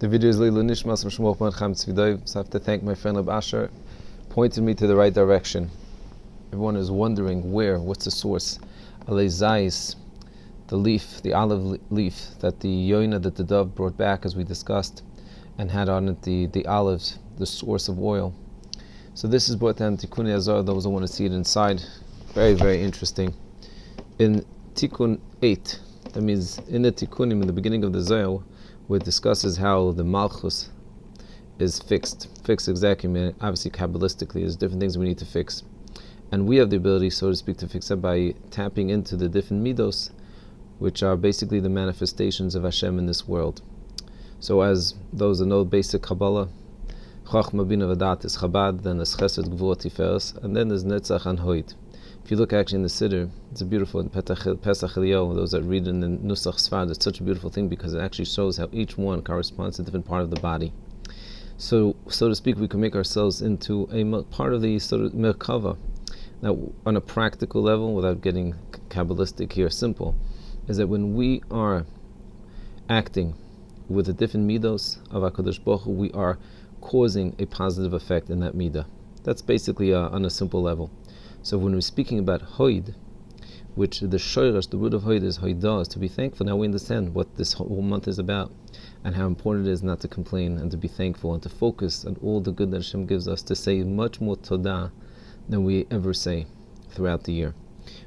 The video is Leilu Nishmas from Shmuel Ben Chaim Tzvidoy. So I have to thank my friend Reb Asher, pointed me to the right direction. Everyone is wondering what's the source. Alei Zayis, the leaf, the olive leaf that the yoina that the dove brought back, as we discussed, and had on it the olives, the source of oil. So this is brought down Tikkun Azar. Those who want to see it inside, very, very interesting. In Tikkun 8, that means in the Tikkunim, in the beginning of the Zohar, where it discusses how the Malchus is fixed exactly. I mean, obviously, Kabbalistically, there's different things we need to fix. And we have the ability, so to speak, to fix it by tapping into the different midos, which are basically the manifestations of Hashem in this world. So as those that know basic Kabbalah, Chachma Bina V'dat is Chabad, then there's Chesed, Gvur, Tiferes, and then there's Netzach and Hoid. If you look actually in the Siddur, it's a beautiful, in Pesach Eliyahu, those that read in the Nusach Sfard, it's such a beautiful thing because it actually shows how each one corresponds to a different part of the body. So to speak, we can make ourselves into a part of the sort of Merkava. Now, on a practical level, without getting Kabbalistic here, simple, is that when we are acting with the different midos of HaKadosh Baruch Hu, we are causing a positive effect in that midah. That's basically on a simple level. So when we're speaking about Hoid, which the Shoyrash, the root of Hoid is Hoidah, is to be thankful. Now we understand what this whole month is about and how important it is not to complain and to be thankful and to focus on all the good that Hashem gives us, to say much more Todah than we ever say throughout the year.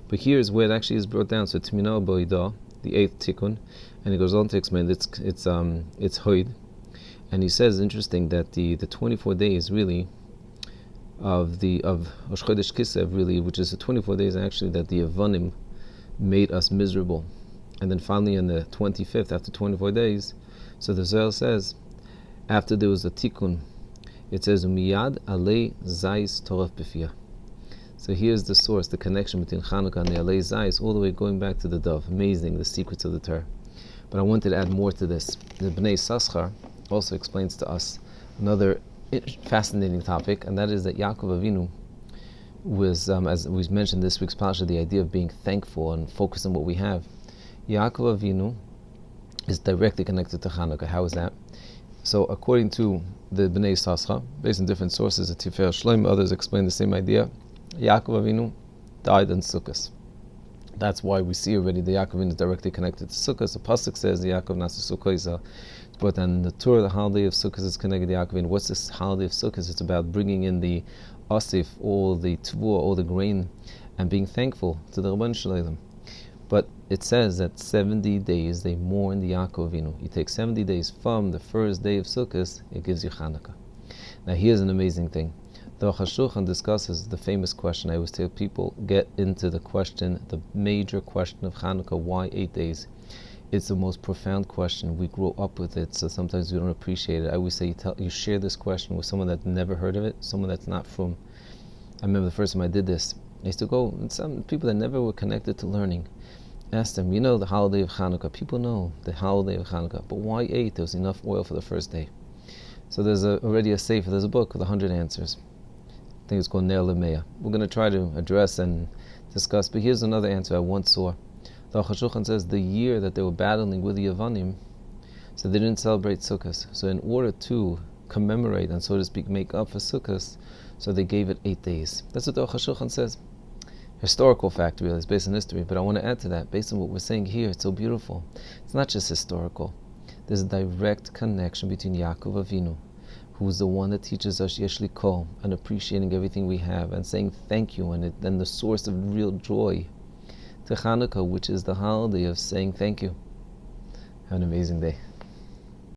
But here's where it actually is brought down. So Tminah Boidah, the 8th Tikkun, and he goes on to explain it's Hoid. And he says, interesting, that the 24 days really of Rosh Chodesh Kislev, really, which is the 24 days actually that the Avanim made us miserable. And then finally on the 25th, after 24 days, so the Zohar says, after there was a Tikkun, it says, Miyad Alei Zayis Torah B'fiyah. So here's the source, the connection between Chanuka and the Alei Zayis, all the way going back to the dove. Amazing, the secrets of the Torah. But I wanted to add more to this. The Bnei Saschar also explains to us another fascinating topic, and that is that Yaakov Avinu was, as we mentioned this week's parasha, the idea of being thankful and focused on what we have. Yaakov Avinu is directly connected to Chanuka. How is that? So according to the Bnei Saschar, based on different sources, the Tifer Shloim, others explain the same idea. Yaakov Avinu died in Sukkot. That's why we see already the Yaakov Avinu is directly connected to Sukkot. The pasuk says the Yaakov Nasa Sukkot. It's brought down in the Torah. The holiday of Sukkot is connected to Yaakov Avinu. What's this holiday of Sukkot? It's about bringing in the asif, all the tvua, all the grain, and being thankful to the Rabban Shalom. But it says that 70 days they mourn the Yaakov Avinu. You take 70 days from the first day of Sukkot, it gives you Chanuka. Now here's an amazing thing. The Shulchan discusses the famous question. I always tell people, get into the question, the major question of Chanuka, why 8 days? It's the most profound question. We grow up with it, so sometimes we don't appreciate it. I always say, you share this question with someone that's never heard of it, someone that's not from... I remember the first time I did this, I used to go, and some people that never were connected to learning, ask them, the holiday of Chanuka. People know the holiday of Chanuka, but why 8? There was enough oil for the first day. So there's already a sefer, there's a book with 100 answers. I think it's called Ne'er L'Meah. We're going to try to address and discuss, but here's another answer I once saw. The Shulchan says the year that they were battling with the Yavanim, so they didn't celebrate Sukkot. So in order to commemorate and, so to speak, make up for Sukkot, so they gave it 8 days. That's what the Shulchan says. Historical fact, really, it's based on history, but I want to add to that, based on what we're saying here, it's so beautiful. It's not just historical. There's a direct connection between Yaakov Avinu, who's the one that teaches us Yesh Likol, and appreciating everything we have, and saying thank you, and then the source of real joy, to Chanuka, which is the holiday of saying thank you. Have an amazing day.